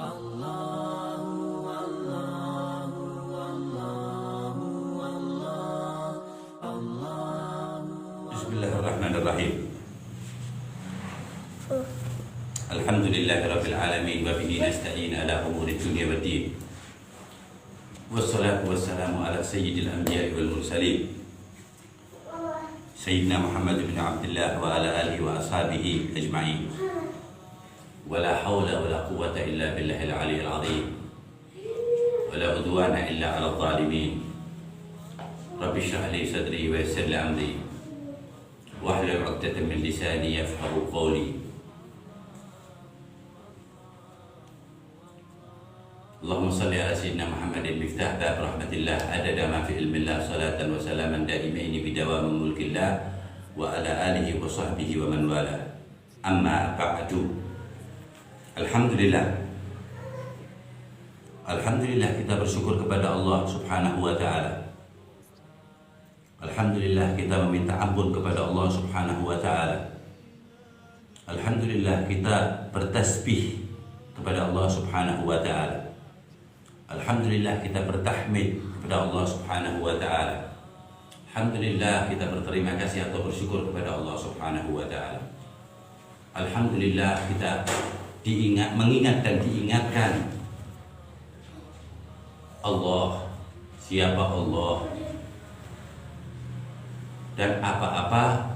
Bismillahirrahmanirrahim. Alhamdulillahirabbil alamin wa bihi nasta'in ala umuri dunya waddin. Wassalatu wassalamu ala sayyidil anbiya'i wal mursalin. Sayyidina Muhammad bin Abdullah wa ala alihi wa ashabihi ajma'in. Wala hawla wala quwwata illa billahil aliyyil azim. Wala udwana illa 'alal zalimin. Rabbi shrah li sadri wa yassir li amri. Wahlul 'uqdatam min lisani yafqahu qawli. Allahumma salli ala sayyidina Muhammadin miftah bab rahmatillah adada ma fi ilmillah salatan wa salaman daimaini bidawami mulkillah wa ala alihi wa sahbihi wa man wala. Amma ba'du. Alhamdulillah kita bersyukur kepada Allah Subhanahu wa ta'ala. Alhamdulillah kita meminta ampun kepada Allah Subhanahu wa ta'ala. Alhamdulillah kita bertasbih kepada Allah Subhanahu wa ta'ala. Alhamdulillah kita bertahmid kepada Allah Subhanahu wa ta'ala. Alhamdulillah kita berterima kasih atau bersyukur kepada Allah Subhanahu wa ta'ala. Alhamdulillah kita mengingat dan diingatkan Allah, siapa Allah, dan apa-apa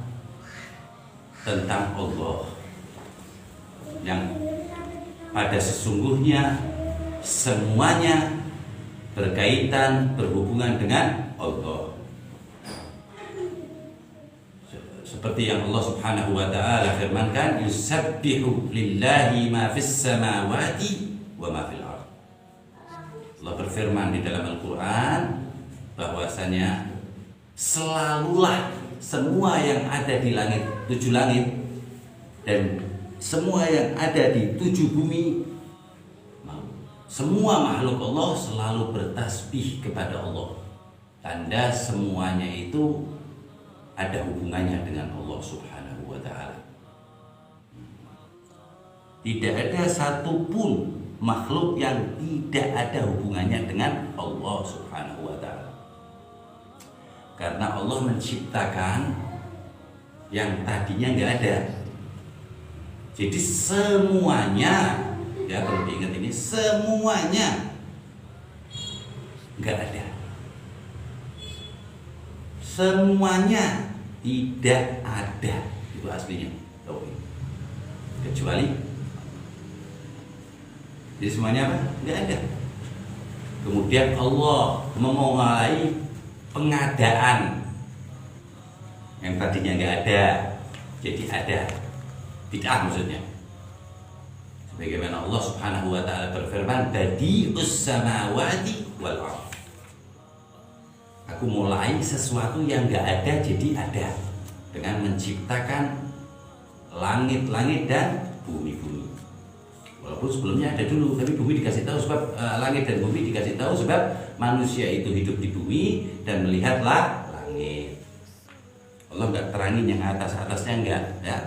tentang Allah yang pada sesungguhnya semuanya berkaitan, berhubungan dengan Allah. Seperti yang Allah Subhanahu wa ta'ala firmankan, yusabbihu lillahi ma fis samawati wa ma fil ardh. Allah berfirman di dalam Al-Quran bahwasanya selalulah semua yang ada di langit, 7 langit, dan semua yang ada di 7 bumi, semua makhluk Allah selalu bertasbih kepada Allah. Tanda semuanya itu ada hubungannya dengan Allah Subhanahu wa ta'ala. Tidak ada satupun makhluk yang tidak ada hubungannya dengan Allah Subhanahu wa ta'ala. Karena Allah menciptakan yang tadinya nggak ada. Jadi semuanya, ya kalau diingat ini, semuanya nggak ada. Semuanya tidak ada, itu aslinya. Kecuali, jadi semuanya apa? Nggak ada. Kemudian Allah memulai pengadaan yang tadinya nggak ada, jadi ada. Bid'ah maksudnya. Sebagaimana Allah Subhanahu wa ta'ala berfirman, badi'us samawati wal ardh. Aku mulai sesuatu yang gak ada jadi ada dengan menciptakan langit-langit dan bumi-bumi. Walaupun sebelumnya ada dulu, tapi bumi dikasih tahu sebab langit dan bumi dikasih tahu sebab manusia itu hidup di bumi dan melihatlah langit. Allah gak terangin yang atas-atasnya enggak, ya.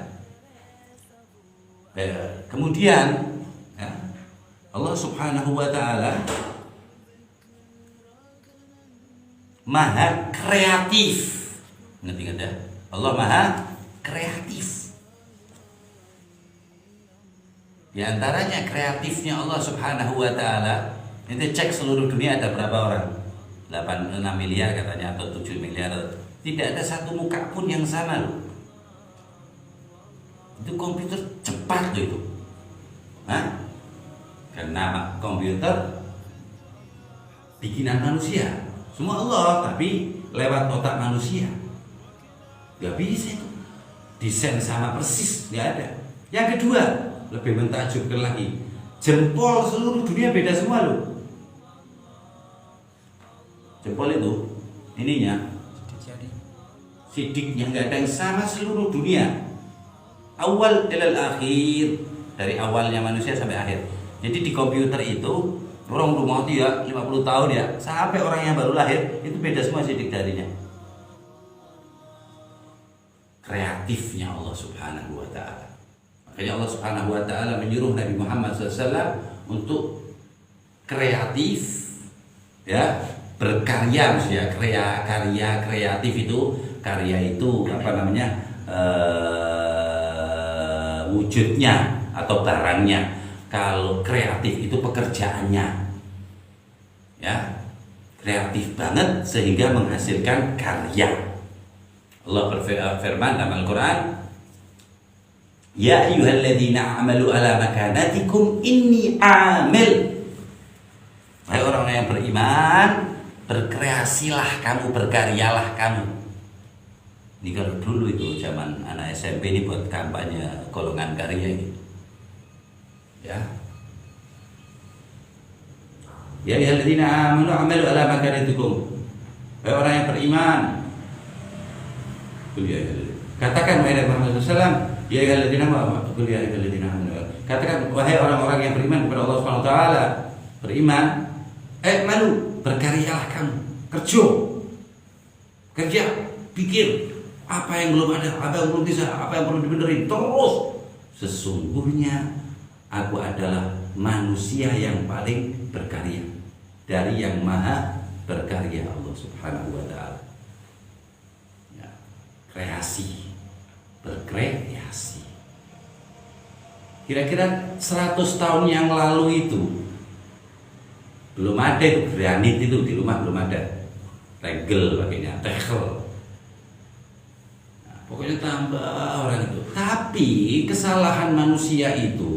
Kemudian ya, Allah Subhanahu wa ta'ala maha kreatif. Ingat ya, Allah maha kreatif. Di antaranya kreatifnya Allah Subhanahu wa ta'ala, itu cek seluruh dunia ada berapa orang? 6 miliar katanya atau 7 miliar. Tidak ada satu muka pun yang sama loh. Itu komputer cepat loh itu. Karena komputer bikinan manusia. Semua Allah, tapi lewat otak manusia. Gak bisa itu desain sama persis, gak ada. Yang kedua, lebih mentakjubkan lagi, jempol seluruh dunia beda semua loh. Jempol itu ininya sidiknya gak ada yang sama seluruh dunia. Awal ilal akhir, dari awalnya manusia sampai akhir. Jadi di komputer itu orang rumah itu ya 50 tahun ya, sampai orang yang baru lahir itu beda semua sidik jarinya. Kreatifnya Allah Subhanahu wa ta'ala. Makanya Allah Subhanahu wa ta'ala menyuruh Nabi Muhammad SAW untuk kreatif, ya, berkarya, maksudnya karya kreatif itu, karya itu apa namanya, wujudnya atau barangnya. Kalau kreatif itu pekerjaannya, ya, kreatif banget sehingga menghasilkan karya. Allah berfirman dalam Al-Quran, ya ayyuhalladzina amalu ala makanatikum inni amil. Hai orang yang beriman, berkreasilah kamu, berkaryalah kamu. Ini kalau dulu itu zaman anak SMP ini buat kampanye golongan karya ini. Ya. Ya ayyuhalladzina amanu amalu ala makanatikum. Hai orang yang beriman, katakan wahai Muhammad SAW, ya ayyuhalladzina amanu, katakan wahai orang-orang yang beriman kepada Allah Subhanahu wa taala, beriman, malu, berkaryalah kamu, kerja, pikir apa yang belum ada, apa yang belum bisa, apa yang perlu dibenerin, terus. Sesungguhnya aku adalah manusia yang paling berkarya dari yang maha berkarya, Allah Subhanahu wa taala. Kreasi, berkreasi. Kira-kira 100 tahun yang lalu itu belum ada itu granit, itu di rumah belum ada, regel pakainya, tegel. Nah, pokoknya tambah orang itu. Tapi kesalahan manusia itu,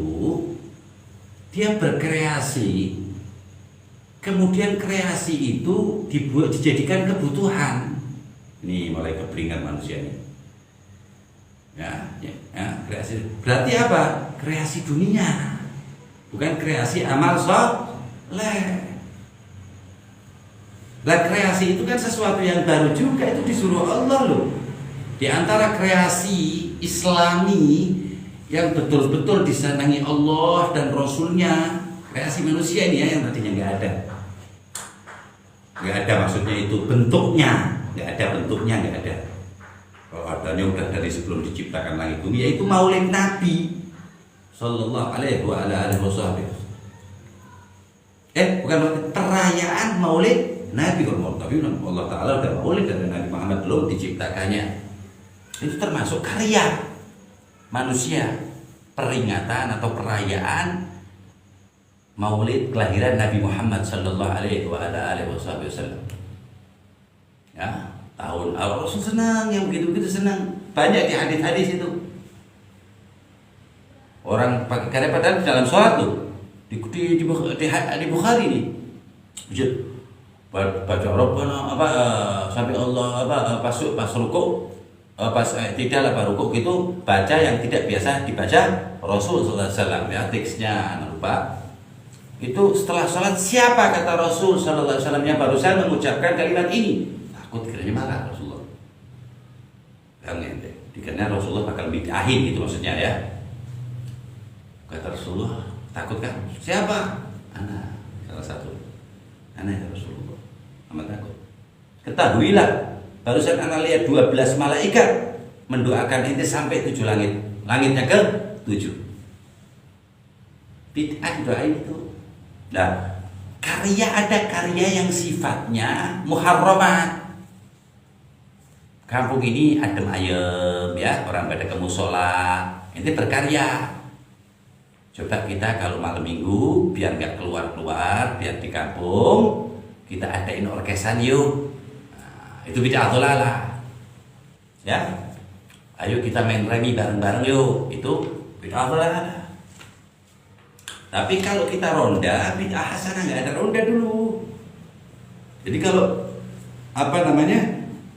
dia berkreasi, kemudian kreasi itu dijadikan kebutuhan. Ini mulai keberingan manusia ini. Ya, kreasi. Berarti apa? Kreasi dunia, bukan kreasi amal soleh. Lah kreasi itu kan sesuatu yang baru juga, itu disuruh Allah loh. Di antara kreasi Islami yang betul-betul disenangi Allah dan Rasulnya, kreasi manusia ini ya, yang tadinya nggak ada maksudnya itu bentuknya. Nggak ada bentuknya, nggak ada. Kalau adanya udah dari sebelum diciptakan langit bumi, yaitu maulid Nabi Sallallahu alaihi wasallam. Bukan perayaan maulid Nabi. Kalau maulid Nabi, Allah Ta'ala udah maulid dari Nabi Muhammad belum diciptakannya. Itu termasuk karya manusia, peringatan atau perayaan maulid kelahiran Nabi Muhammad Sallallahu alaihi wasallam. Ya, tahun awal Rasul senang, yang begitu-begitu senang. Banyak di hadis-hadis itu. Orang pakai karya padahal dalam sholat tuh di Bukhari nih. Baca Rabbana sampai Allah pas rukuk, pas tidak lah rukuk gitu, baca yang tidak biasa dibaca Rasul sallallahu alaihi wasallam, ya, teksnya lupa. Itu setelah sholat, siapa kata Rasul sallallahu alaihi wasallam yang barusan mengucapkan kalimat ini? Takut kiranya marah Rasulullah. Dikiranya Rasulullah bakal bid'ahin gitu maksudnya ya. Kata Rasulullah, takut kan? Siapa? Anak, salah satu. Anak ya Rasulullah. Amat takut. Ketahuilah, barusan anak lihat 12 malaikat mendoakan ente sampai 7 langit. Langitnya ke 7. Bid'ah doain itu. Nah, ada karya yang sifatnya muharramat. Kampung ini adem ayem ya, orang pada ke musola, ente berkarya. Coba kita kalau malam minggu biar nggak keluar-keluar, biar di kampung kita adain orkesan yuk. Nah, itu bid'ah dhalalah. Ya. Ayo kita main remi bareng-bareng yuk. Itu bid'ah dhalalah. Tapi kalau kita ronda, bid'ah hasanah, nggak ada ronda dulu. Jadi kalau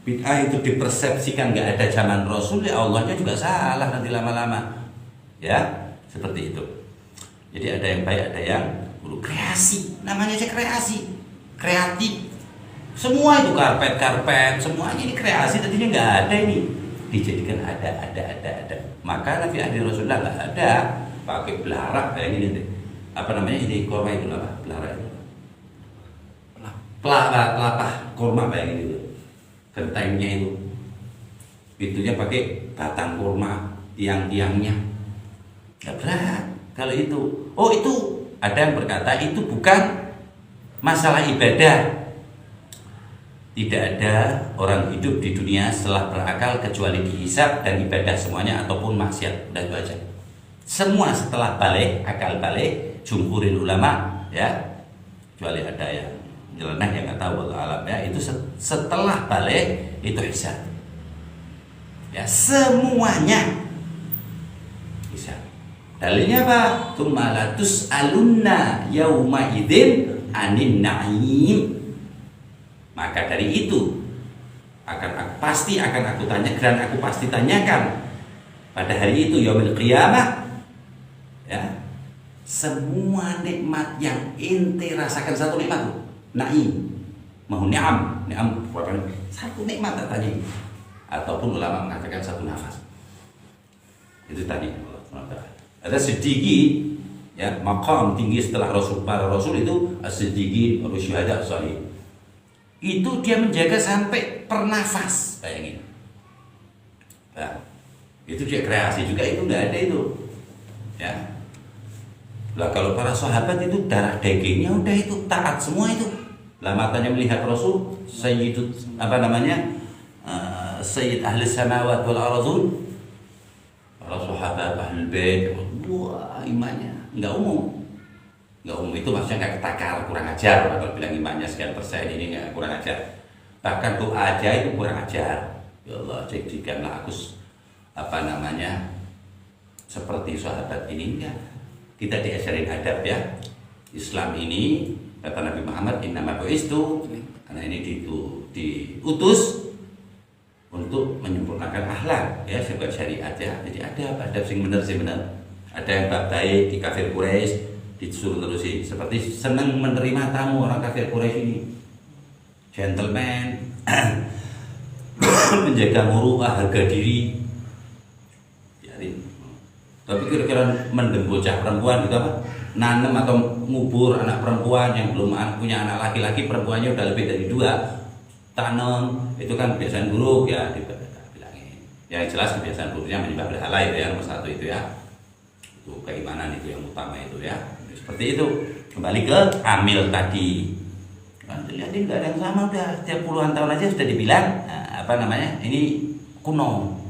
bid'ah itu dipersepsikan nggak ada zaman Rasul, ya Allahnya juga salah nanti lama-lama. Ya, seperti itu. Jadi ada yang baik, ada yang buruk. Kreasi, namanya aja kreasi, kreatif. Semua itu karpet, semuanya ini kreasi, tadinya nggak ada ini. Dijadikan ada. Maka Nabi ahli Rasulullah nggak ada pakai belarak kayak ini deh. Ini korma itu apa? Belarak itu. Pelatah korma kayak gitu. Gentengnya itu. Itunya pakai batang kurma, tiang-tiangnya. Nggak berat kalau itu. Oh, itu ada yang berkata itu bukan masalah ibadah. Tidak ada orang hidup di dunia setelah berakal kecuali dihisab dan ibadah semuanya ataupun maksiat, dan itu aja. Semua setelah balik, akal balik, jumhurin ulama ya, kecuali ada yang nyeleneh yang nggak tahu Allah alam ya, itu setelah balik itu hisab. Ya semuanya hisab. Dalilnya apa? Tsumma tus'alunna yauma idzin anin na'im. Maka dari itu pasti akan aku tanyakan, aku pasti tanyakan pada hari itu yaumil qiyamah ya, semua nikmat yang ente rasakan, satu nikmat naim, mau ni'am satu nikmat tadi, ataupun ulama mengatakan satu nafas. Itu tadi ada sedikit ya, maqam tinggi setelah para rasul itu as-siddiqin wa syuhada salih. Itu dia menjaga sampai per nafas, bayangin. Nah, itu dia kreasi juga, itu nggak ada itu. Ya. Lah kalau para sahabat itu darah dagingnya udah itu taat semua itu. Lah matanya melihat Rasul, Sayyid Sayyid ahli samawat wal ardhun. Para sahabat ahlul bait, wah imannya nggak umum. Nggak umum itu maksudnya nggak ketakar, kurang ajar. Kalau bilang imannya sekian persen ini nggak, kurang ajar. Bahkan doa aja itu kurang ajar. Ya Allah, jadikanlah aku seperti sahabat ini. Enggak. Kita diajarin adab ya. Islam ini kata Nabi Muhammad innama bu'istu, karena ini diutus untuk menyempurnakan akhlak ya, sebuah syariat ya. Jadi adab sing bener. Ada yang bab baik di kafir Quraisy disuruh terusin, seperti senang menerima tamu orang kafir Quraisy ini, gentleman, menjaga muruah, harga diri. Jadi, tapi kira-kira mendem bocah perempuan gitu apa? Nanem atau ngubur anak perempuan yang belum punya anak laki-laki, perempuannya udah lebih dari 2, tanam itu kan kebiasaan buruk ya, dibilangin. Yang jelas kebiasaan buruknya menyembah berhala itu ya, nomor 1 itu ya. Itu keimanan itu yang utama itu ya. Seperti itu. Kembali ke hamil tadi. Lihatin nggak ada yang sama, udah setiap puluhan tahun aja sudah dibilang ini kuno.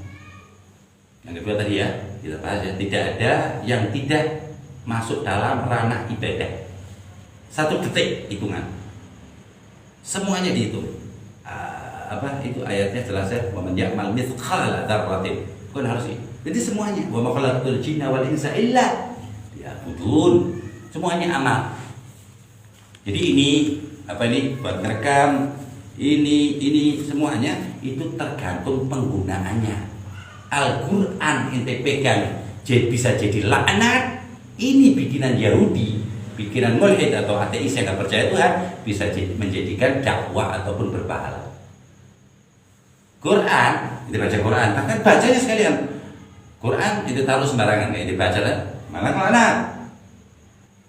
Yang kedua tadi ya, kita bahas ya, tidak ada yang tidak masuk dalam ranah ibadah. 1 detik hitungan. Semuanya dihitung. Itu ayatnya jelas ya, wa man ya'mal mithqala dzarratin. Bukan harus ini. Jadi semuanya, wa ma khalaqtul jinna wal insa illa liya'budun. Semuanya amal. Jadi ini buat ngerekam, ini semuanya itu tergantung penggunaannya. Al-Quran ente pegang bisa jadi laknat, ini bikinan Yahudi, bikinan mulhid atau ateis yang gak percaya Tuhan, bisa menjadikan dakwah ataupun berpahala. Quran, itu baca Quran, bahkan bacanya sekalian. Quran itu taruh sembarangan, kayak dibaca malah laknat.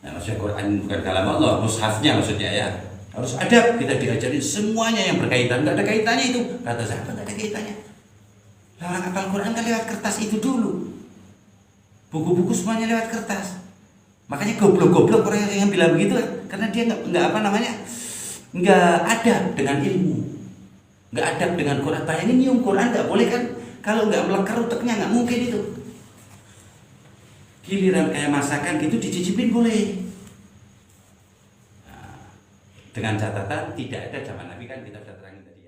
Nah, maksudnya Quran bukan kalam Allah, mushafnya maksudnya ya. Harus adab, kita diajarin semuanya yang berkaitan. Nggak ada kaitannya itu, kata siapa nggak ada kaitannya. Nah, orang hafal Quran kan lewat kertas itu dulu. Buku-buku semuanya lewat kertas. Makanya goblok-goblok orang yang bilang begitu, karena dia nggak adab dengan ilmu, nggak adab dengan Quran. Bayangin nyium Quran nggak boleh kan? Kalau nggak melekar otaknya nggak mungkin itu. Giliran kayak masakan gitu dicicipin boleh. Nah, dengan catatan tidak ada zaman Nabi kan kita sudah terangin tadi.